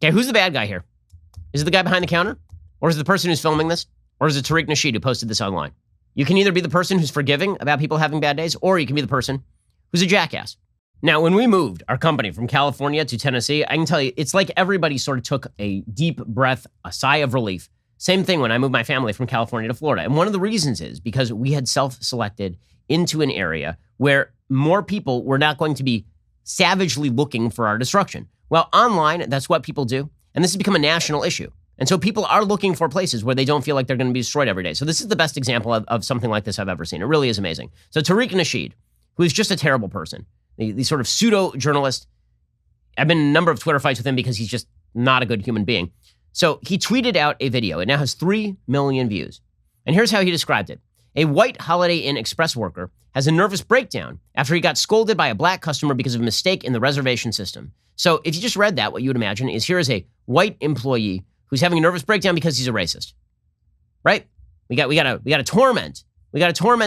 Okay, who's the bad guy here? Is it the guy behind the counter? Or is it the person who's filming this? Or is it Tariq Nasheed who posted this online? You can either be the person who's forgiving about people having bad days, or you can be the person who's a jackass. Now, when we moved our company from California to Tennessee, I can tell you, it's like everybody sort of took a deep breath, a sigh of relief. Same thing when I moved my family from California to Florida. And one of the reasons is because we had self-selected into an area where more people were not going to be savagely looking for our destruction. Well, online, that's what people do. And this has become a national issue. And so people are looking for places where they don't feel like they're going to be destroyed every day. So this is the best example of something like this I've ever seen. It really is amazing. So Tariq Nasheed, who is just a terrible person, the sort of pseudo-journalist. I've been in a number of Twitter fights with him because he's just not a good human being. So he tweeted out a video. It now has 3 million views. And here's how he described it. A white Holiday Inn Express worker has a nervous breakdown after he got scolded by a black customer because of a mistake in the reservation system. So if you just read that, what you would imagine is here is a white employee who's having a nervous breakdown because he's a racist, right? We got to torment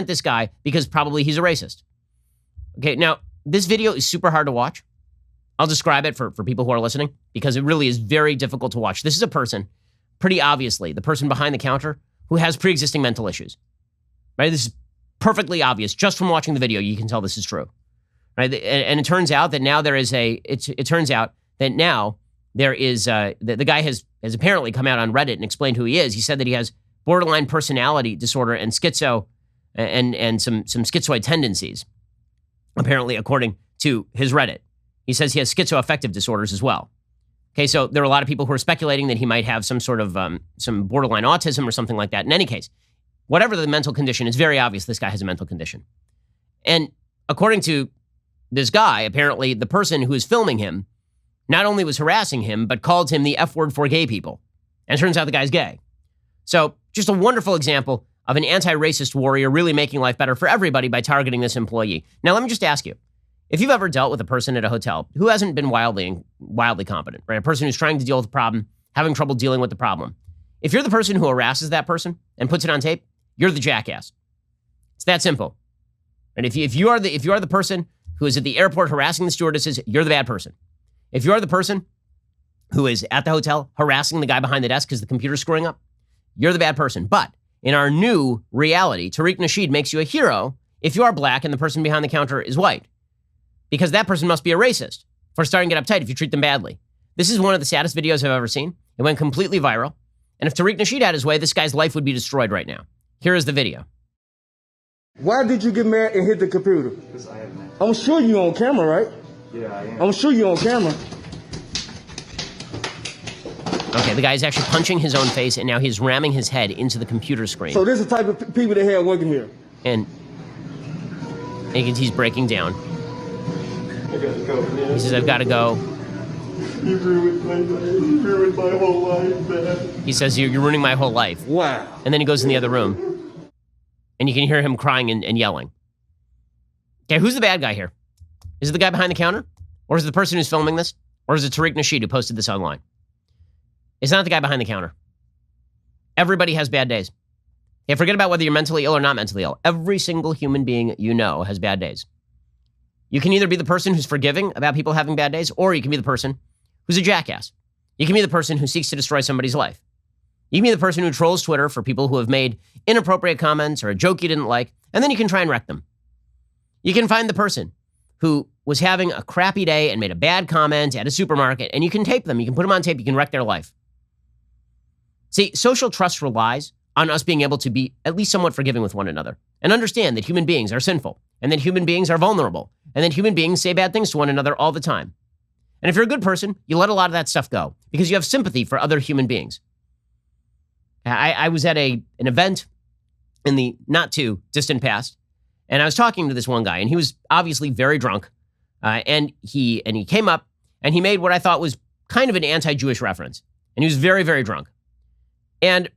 this guy because probably he's a racist. Okay, now this video is super hard to watch. I'll describe it for people who are listening because it really is very difficult to watch. This is a person, pretty obviously, the person behind the counter who has pre-existing mental issues, right? This is perfectly obvious. Just from watching the video, you can tell this is true, right? And it turns out that now there is the guy has apparently come out on Reddit and explained who he is. He said that he has borderline personality disorder and schizo and some schizoid tendencies, apparently according to his Reddit. He says he has schizoaffective disorders as well. Okay, so there are a lot of people who are speculating that he might have some sort of some borderline autism or something like that. In any case, whatever the mental condition, it's very obvious this guy has a mental condition. And according to this guy, apparently the person who is filming him not only was harassing him, but called him the F word for gay people. And it turns out the guy's gay. So just a wonderful example of an anti-racist warrior really making life better for everybody by targeting this employee. Now, let me just ask you, if you've ever dealt with a person at a hotel who hasn't been wildly competent, right? A person who's trying to deal with a problem, having trouble dealing with the problem. If you're the person who harasses that person and puts it on tape, you're the jackass. It's that simple. And if you are the person who is at the airport harassing the stewardesses, you're the bad person. If you are the person who is at the hotel harassing the guy behind the desk because the computer's screwing up, you're the bad person. But in our new reality, Tariq Nasheed makes you a hero if you are black and the person behind the counter is white. Because that person must be a racist for starting to get uptight if you treat them badly. This is one of the saddest videos I've ever seen. It went completely viral. And if Tariq Nasheed had his way, this guy's life would be destroyed right now. Here is the video. Why did you get mad and hit the computer? Because I am mad. I'm sure you're on camera, right? Yeah, I am. I'm sure you're on camera. Okay, the guy is actually punching his own face, and now he's ramming his head into the computer screen. So this is the type of people they have working here. And he's breaking down. I gotta go, man. He says, I've got to go. You ruined my life. You ruined my whole life, man. He says, you're ruining my whole life. Wow. And then he goes in the other room. And you can hear him crying and yelling. Okay, who's the bad guy here? Is it the guy behind the counter? Or is it the person who's filming this? Or is it Tariq Nasheed who posted this online? It's not the guy behind the counter. Everybody has bad days. Okay, forget about whether you're mentally ill or not mentally ill. Every single human being you know has bad days. You can either be the person who's forgiving about people having bad days, or you can be the person who's a jackass. You can be the person who seeks to destroy somebody's life. You can be the person who trolls Twitter for people who have made inappropriate comments or a joke you didn't like, and then you can try and wreck them. You can find the person who was having a crappy day and made a bad comment at a supermarket, and you can tape them. You can put them on tape. You can wreck their life. See, social trust relies on us being able to be at least somewhat forgiving with one another and understand that human beings are sinful and that human beings are vulnerable and that human beings say bad things to one another all the time. And if you're a good person, you let a lot of that stuff go because you have sympathy for other human beings. I was at an event in the not too distant past, and I was talking to this one guy, and he was obviously very drunk, and he came up and he made what I thought was kind of an anti-Jewish reference, and he was very, very drunk. And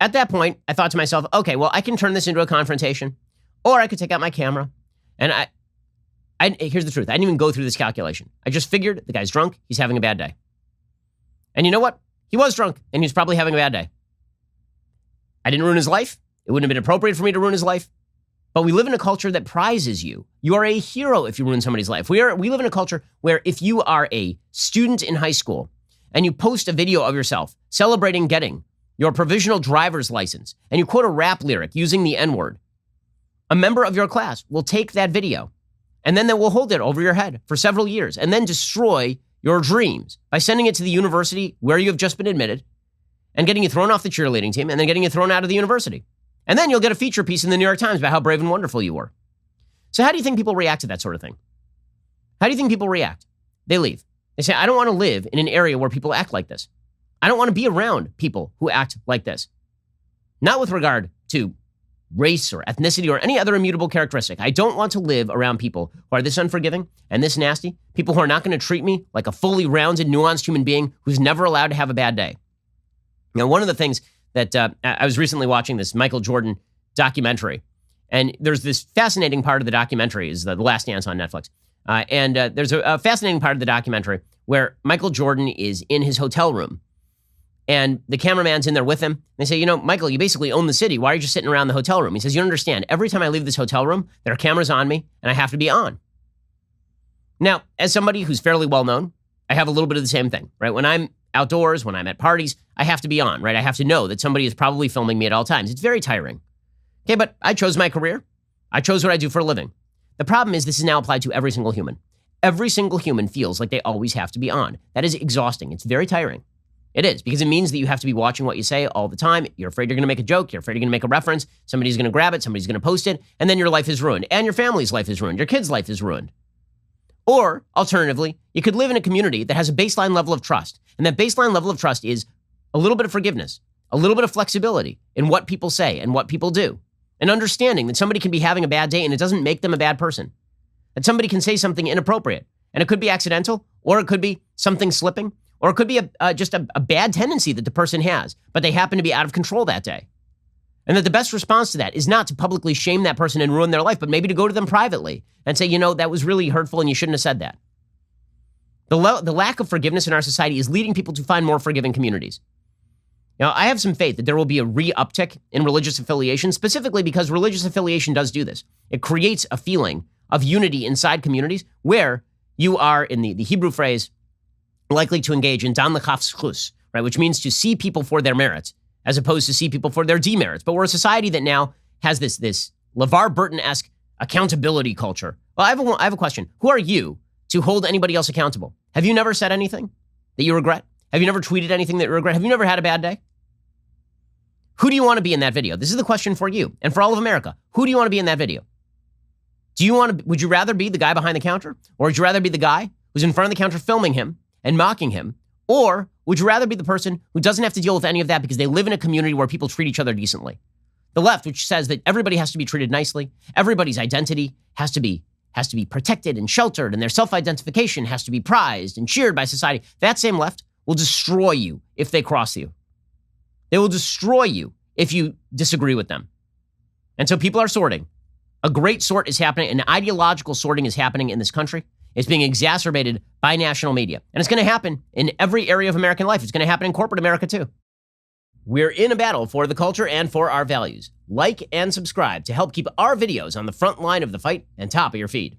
at that point, I thought to myself, okay, well, I can turn this into a confrontation, or I could take out my camera. And here's the truth. I didn't even go through this calculation. I just figured the guy's drunk. He's having a bad day. And you know what? He was drunk, and he was probably having a bad day. I didn't ruin his life. It wouldn't have been appropriate for me to ruin his life. But we live in a culture that prizes you. You are a hero if you ruin somebody's life. We live in a culture where if you are a student in high school and you post a video of yourself celebrating getting your provisional driver's license, and you quote a rap lyric using the N-word, a member of your class will take that video, and then they will hold it over your head for several years, and then destroy your dreams by sending it to the university where you have just been admitted, and getting you thrown off the cheerleading team, and then getting you thrown out of the university. And then you'll get a feature piece in the New York Times about how brave and wonderful you were. So how do you think people react to that sort of thing? How do you think people react? They leave. They say, I don't want to live in an area where people act like this. I don't want to be around people who act like this. Not with regard to race or ethnicity or any other immutable characteristic. I don't want to live around people who are this unforgiving and this nasty, people who are not going to treat me like a fully rounded, nuanced human being who's never allowed to have a bad day. Now, one of the things that I was recently watching this Michael Jordan documentary, and there's this fascinating part of the documentary, is The Last Dance on Netflix. And there's a fascinating part of the documentary where Michael Jordan is in his hotel room, and the cameraman's in there with him. They say, Michael, you basically own the city. Why are you just sitting around the hotel room? He says, you don't understand. Every time I leave this hotel room, there are cameras on me, and I have to be on. Now, as somebody who's fairly well-known, I have a little bit of the same thing, right? When I'm outdoors, when I'm at parties, I have to be on, right? I have to know that somebody is probably filming me at all times. It's very tiring. Okay, but I chose my career. I chose what I do for a living. The problem is this is now applied to every single human. Every single human feels like they always have to be on. That is exhausting. It's very tiring. It is, because it means that you have to be watching what you say all the time. You're afraid you're going to make a joke. You're afraid you're going to make a reference. Somebody's going to grab it. Somebody's going to post it. And then your life is ruined. And your family's life is ruined. Your kid's life is ruined. Or, alternatively, you could live in a community that has a baseline level of trust. And that baseline level of trust is a little bit of forgiveness, a little bit of flexibility in what people say and what people do. And understanding that somebody can be having a bad day and it doesn't make them a bad person. That somebody can say something inappropriate. And it could be accidental, or it could be something slipping, or it could be just a bad tendency that the person has, but they happen to be out of control that day. And that the best response to that is not to publicly shame that person and ruin their life, but maybe to go to them privately and say, that was really hurtful and you shouldn't have said that. The lack of forgiveness in our society is leading people to find more forgiving communities. Now, I have some faith that there will be a re-uptick in religious affiliation, specifically because religious affiliation does do this. It creates a feeling of unity inside communities where you are, in the Hebrew phrase, likely to engage in dan l'chaf zchus, right, which means to see people for their merits, as opposed to see people for their demerits. But we're a society that now has this LeVar Burton-esque accountability culture. Well, I have a question. Who are you to hold anybody else accountable? Have you never said anything that you regret? Have you never tweeted anything that you regret? Have you never had a bad day? Who do you want to be in that video? This is the question for you and for all of America. Who do you want to be in that video? Would you rather be the guy behind the counter? Or would you rather be the guy who's in front of the counter filming him and mocking him? Or would you rather be the person who doesn't have to deal with any of that because they live in a community where people treat each other decently? The left, which says that everybody has to be treated nicely, everybody's identity has to be protected and sheltered, and their self-identification has to be prized and cheered by society. That same left will destroy you if they cross you. They will destroy you if you disagree with them. And so people are sorting. A great sort is happening. An ideological sorting is happening in this country. It's being exacerbated by national media. And it's going to happen in every area of American life. It's going to happen in corporate America too. We're in a battle for the culture and for our values. Like and subscribe to help keep our videos on the front line of the fight and top of your feed.